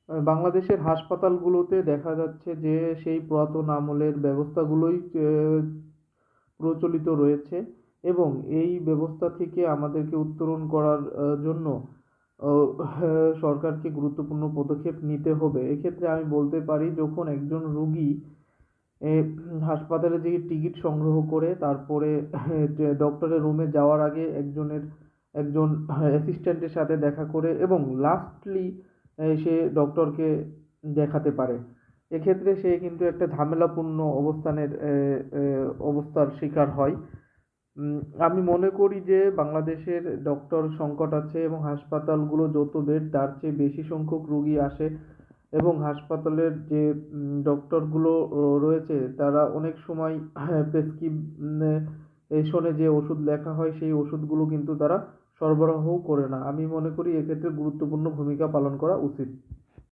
বাংলাদেশের হাসপাতালগুলোতে দেখা যাচ্ছে যে সেই পুরাতন আমলের ব্যবস্থাগুলোই প্রচলিত রয়েছে এবং এই ব্যবস্থা থেকে আমাদেরকে উত্তরণ করার জন্য সরকারকে গুরুত্বপূর্ণ পদক্ষেপ নিতে হবে। এক্ষেত্রে আমি বলতে পারি, যখন একজন রুগী এ হাসপাতালে যেয়ে টিকিট সংগ্রহ করে তারপরে ডক্টরের রুমে যাওয়ার আগে একজন অ্যাসিস্ট্যান্টের সাথে দেখা করে এবং লাস্টলি সে ডক্টরকে দেখাতে পারে। এক্ষেত্রে সে কিন্তু একটা ঝামেলাপূর্ণ অবস্থার শিকার হয়। উম, আমি মনে করি যে বাংলাদেশের ডক্টর সংকট আছে এবং হাসপাতালগুলো যত বেড তার চেয়ে বেশি সংখ্যক রুগী আসে এবং হাসপাতালের যে ডক্টরগুলো রয়েছে তারা অনেক সময় প্রেসক্রিপশনে যে ওষুধ লেখা হয় সেই ওষুধগুলো কিন্তু তারা সরবরাহও করে না। আমি মনে করি এক্ষেত্রে গুরুত্বপূর্ণ ভূমিকা পালন করা উচিত।